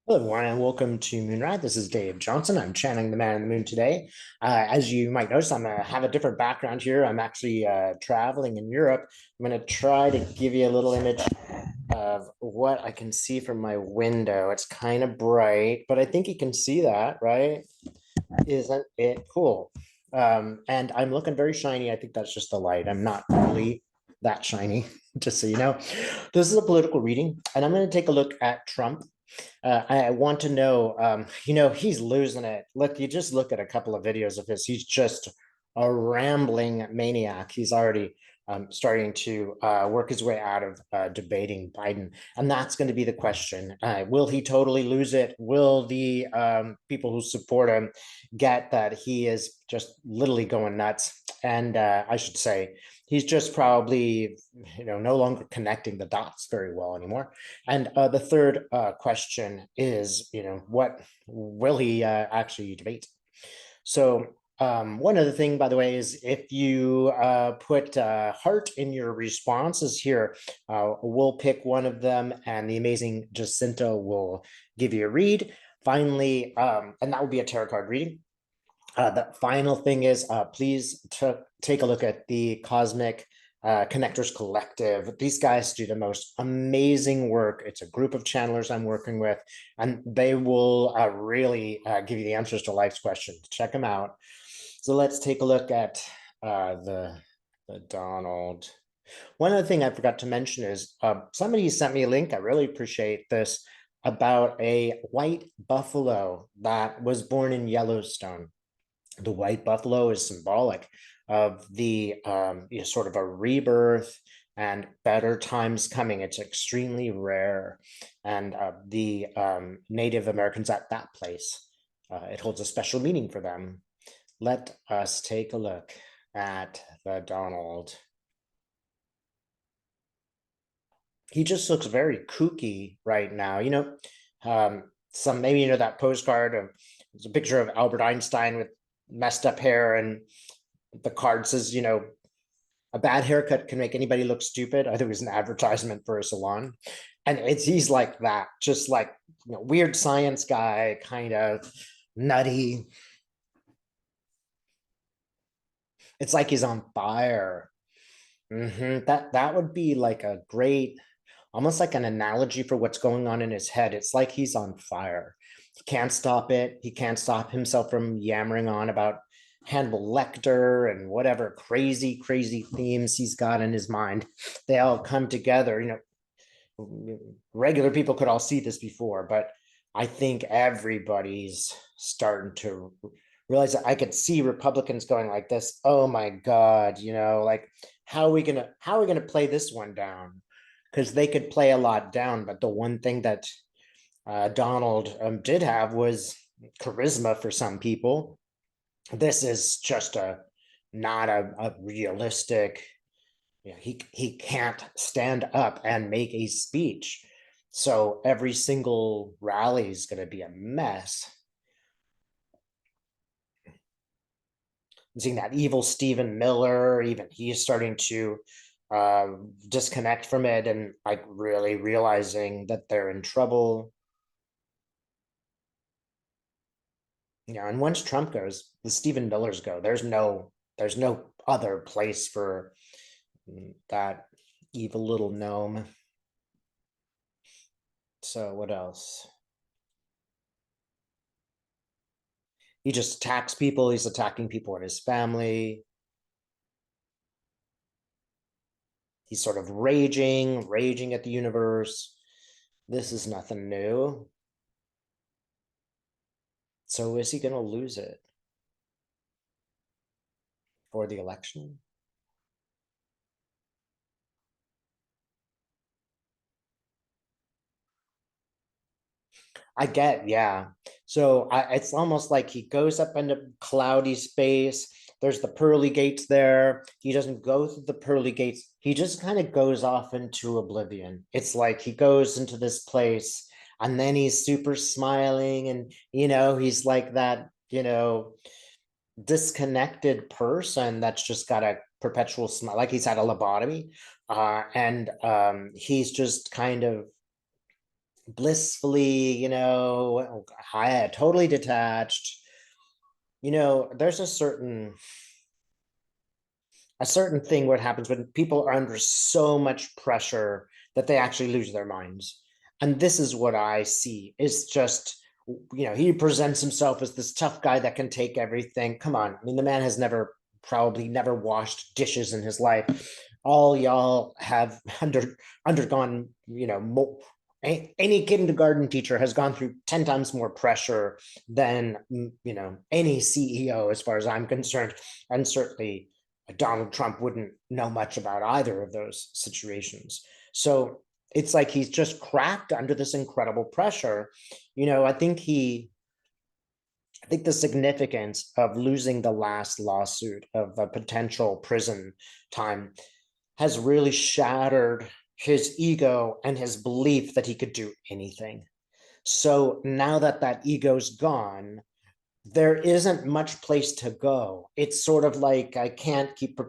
Hello, everyone, and welcome to Moonride. This is Dave Johnson. I'm channeling the man in the moon today. As you might notice, I'm gonna have a different background here. I'm actually traveling in Europe. I'm gonna try to give you a little image of what I can see from my window. It's kind of bright, but I think you can see that, right? Isn't it cool? And I'm looking very shiny. I think that's just the light. I'm not really that shiny, just so you know. This is a political reading, and I'm going to take a look at Trump. I want to know, he's losing it. Look, you just look at a couple of videos of his. He's just a rambling maniac. He's already starting to work his way out of debating Biden. And that's going to be the question. Will he totally lose it? Will the people who support him get that he is just literally going nuts? And I should say, he's just probably, no longer connecting the dots very well anymore. And the third question is, what will he actually debate? So one other thing, by the way, is if you put heart in your responses here, we'll pick one of them and the amazing Jacinta will give you a read. Finally, and that will be a tarot card reading. The final thing is please take a look at the Cosmic Connectors Collective. These guys do the most amazing work. It's a group of channelers I'm working with, and they will really give you the answers to life's questions. Check them out. So let's take a look at the Donald. One other thing I forgot to mention is somebody sent me a link. I really appreciate this, about a white buffalo that was born in Yellowstone. The white buffalo is symbolic of the sort of a rebirth and better times coming. It's extremely rare, and the Native Americans at that place, it holds a special meaning for them. Let us take a look at the Donald. He just looks very kooky right now. Some maybe that postcard of, there's a picture of Albert Einstein with messed up hair, and the card says, a bad haircut can make anybody look stupid. I think it was an advertisement for a salon. And he's like that, just like, weird science guy, kind of nutty. It's like he's on fire. That would be like a great, almost like an analogy for what's going on in his head. It's like he's on fire. He can't stop it. He can't stop himself from yammering on about Hannibal Lecter and whatever crazy, crazy themes he's got in his mind. They all come together. Regular people could all see this before, but I think everybody's starting to realize that. I could see Republicans going like this. Oh my God, like, how are we gonna play this one down? Because they could play a lot down, but the one thing that Donald did have was charisma for some people. This is just not a realistic. He can't stand up and make a speech, so every single rally is going to be a mess. Seeing that evil Stephen Miller, even he's starting to disconnect from it and like really realizing that they're in trouble. And once Trump goes, the Stephen Millers go. There's no other place for that evil little gnome. So what else? He just attacks people. He's attacking people in his family. He's sort of raging at the universe. This is nothing new. So is he going to lose it for the election? Yeah. So it's almost like he goes up into cloudy space. There's the pearly gates there. He doesn't go through the pearly gates. He just kind of goes off into oblivion. It's like he goes into this place and then he's super smiling, and, he's like that, disconnected person that's just got a perpetual smile, like he's had a lobotomy. And he's just kind of blissfully, totally detached. There's a certain thing what happens when people are under so much pressure that they actually lose their minds. And this is what I see is just, he presents himself as this tough guy that can take everything. Come on. I mean, the man has probably never washed dishes in his life. All y'all have undergone, any kindergarten teacher has gone through 10 times more pressure than, any CEO, as far as I'm concerned. And certainly Donald Trump wouldn't know much about either of those situations. So it's like he's just cracked under this incredible pressure. I think the significance of losing the last lawsuit of a potential prison time has really shattered his ego and his belief that he could do anything. So now that that ego's gone, there isn't much place to go. It's sort of like I can't keep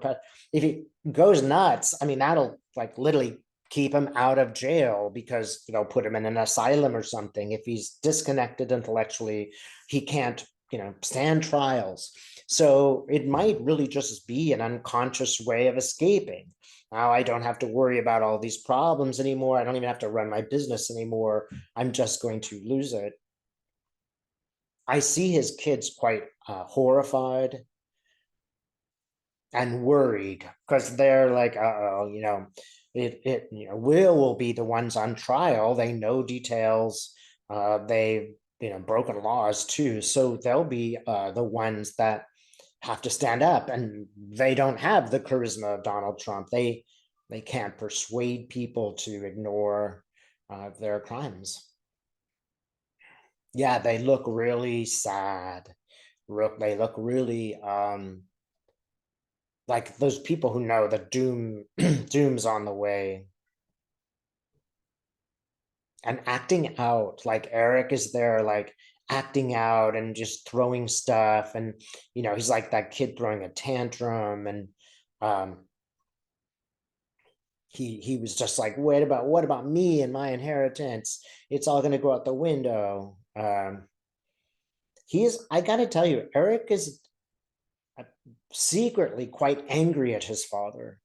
if he goes nuts, I mean, that'll like literally keep him out of jail because put him in an asylum or something. If he's disconnected intellectually, he can't stand trials. So it might really just be an unconscious way of escaping. Now I don't have to worry about all these problems anymore. I don't even have to run my business anymore. I'm just going to lose it. I see his kids quite horrified and worried because they're like, oh, will be the ones on trial. They know details. They've broken laws too, so they'll be the ones that have to stand up, and they don't have the charisma of Donald Trump. They can't persuade people to ignore their crimes. Yeah, they look really sad. They look really like those people who know that doom's on the way, and acting out. Like Eric is there, like acting out and just throwing stuff, and he's like that kid throwing a tantrum, and um he was just like, wait, what about me and my inheritance? It's all going to go out the window. I gotta tell you, Eric is secretly quite angry at his father.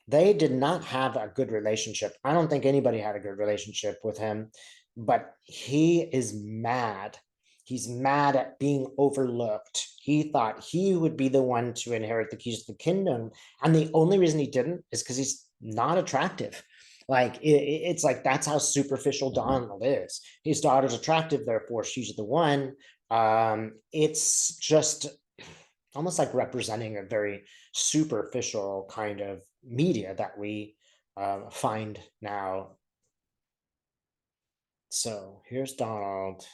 They did not have a good relationship. I don't think anybody had a good relationship with him, but he is mad. He's mad at being overlooked. He thought he would be the one to inherit the keys to the kingdom. And the only reason he didn't is because he's not attractive. Like it's like that's how superficial Donald is. His daughter's attractive, therefore she's the one. It's just almost like representing a very superficial kind of media that we find now. So here's Donald.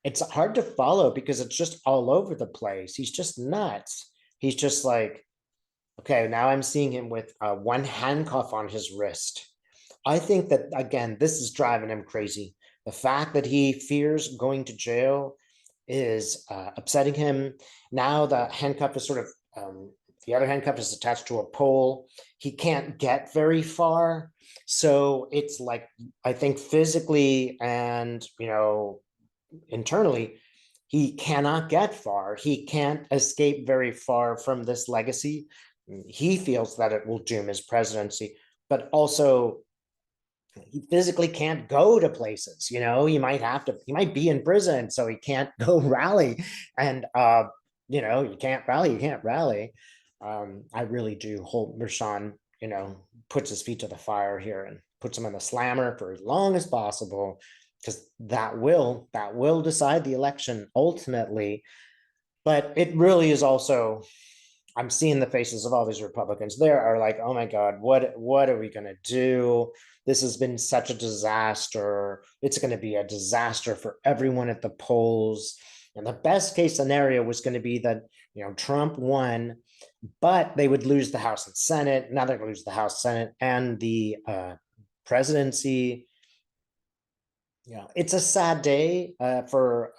It's hard to follow because it's just all over the place. He's just nuts. He's just like, okay, now I'm seeing him with one handcuff on his wrist. I think that, again, this is driving him crazy. The fact that he fears going to jail is upsetting him. Now the handcuff is sort of, the other handcuff is attached to a pole. He can't get very far. So it's like, I think physically and, internally, he cannot get far. He can't escape very far from this legacy. He feels that it will doom his presidency, but also he physically can't go to places. He might be in prison, so he can't go rally. And you can't rally. I really do hope Rashawn, puts his feet to the fire here and puts him on the slammer for as long as possible, because that will decide the election ultimately. But it really is also, I'm seeing the faces of all these Republicans. They are like, oh my God, what are we gonna do? This has been such a disaster. It's going to be a disaster for everyone at the polls. And the best case scenario was going to be that Trump won, but they would lose the House and Senate. Now they're going to lose the House, Senate, and the presidency. It's a sad day for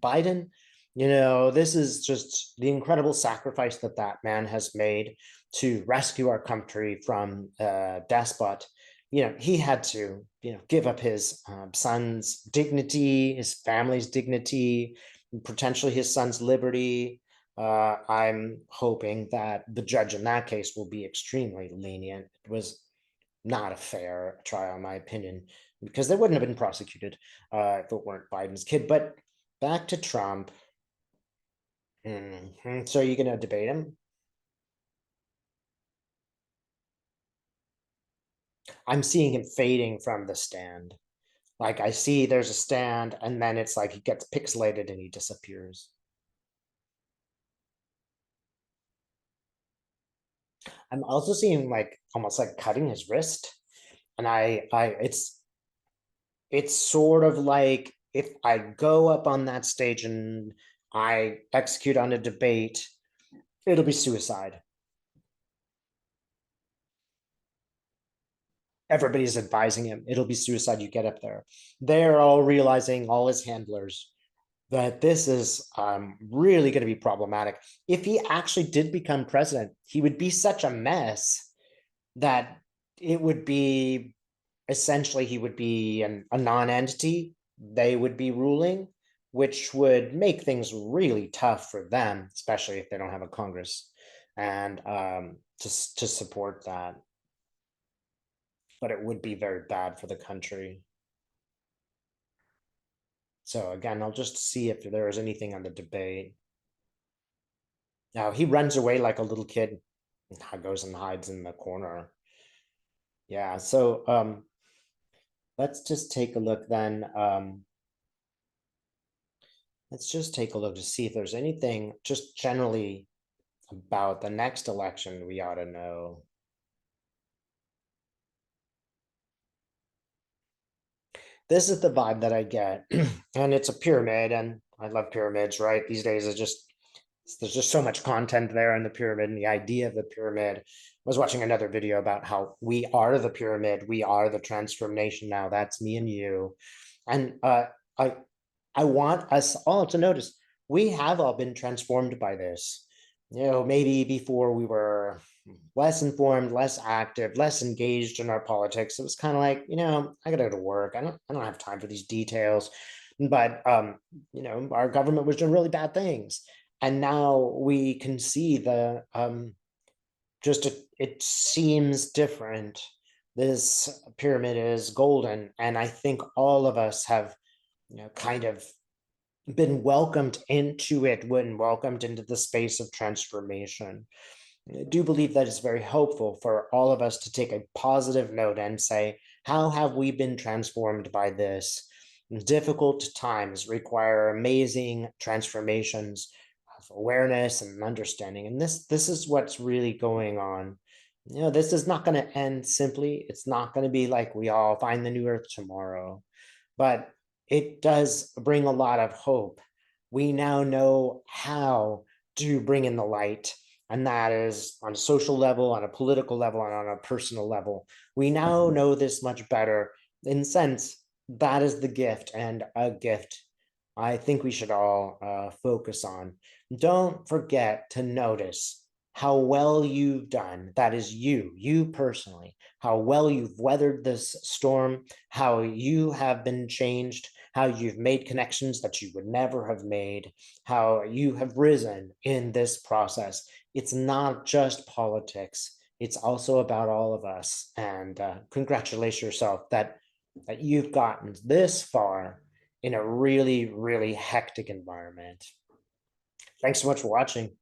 Biden. This is just the incredible sacrifice that man has made to rescue our country from despot. he had to, give up his son's dignity, his family's dignity, potentially his son's liberty. I'm hoping that the judge in that case will be extremely lenient. It was not a fair trial, in my opinion, because they wouldn't have been prosecuted if it weren't Biden's kid. But back to Trump. So you're gonna debate him? I'm seeing him fading from the stand. Like I see there's a stand, and then it's like he gets pixelated and he disappears. I'm also seeing like almost like cutting his wrist. And it's sort of like if I go up on that stage and I execute on a debate, it'll be suicide. Everybody's advising him, it'll be suicide. You get up there. They're all realizing, all his handlers, that this is really going to be problematic. If he actually did become president, he would be such a mess that it would be essentially he would be a non-entity. They would be ruling, which would make things really tough for them, especially if they don't have a Congress and to support that. But it would be very bad for the country. So again, I'll just see if there is anything on the debate. Now he runs away like a little kid, goes and hides in the corner. Yeah, so let's just take a look then. Let's just take a look to see if there's anything just generally about the next election we ought to know. This is the vibe that I get, and it's a pyramid, and I love pyramids, right? These days, there's just so much content there in the pyramid and the idea of the pyramid. I was watching another video about how we are the pyramid, we are the transformation now. That's me and you, and I I want us all to notice we have all been transformed by this. Maybe before we were less informed, less active, less engaged in our politics. It was kind of like, I gotta go to work. I don't have time for these details. But our government was doing really bad things. And now we can see the just it seems different. This pyramid is golden. And I think all of us have, kind of been welcomed into it, when welcomed into the space of transformation. I do believe that it's very hopeful for all of us to take a positive note and say, how have we been transformed by this? Difficult times require amazing transformations of awareness and understanding. And this is what's really going on. This is not going to end simply. It's not going to be like we all find the new earth tomorrow, but it does bring a lot of hope. We now know how to bring in the light, and that is on a social level, on a political level, and on a personal level. We now know this much better. In a sense, that is the gift, and a gift I think we should all focus on. Don't forget to notice how well you've done. That is you personally, how well you've weathered this storm, how you have been changed, how you've made connections that you would never have made, how you have risen in this process. It's not just politics. It's also about all of us. And congratulate yourself that you've gotten this far in a really, really hectic environment. Thanks so much for watching.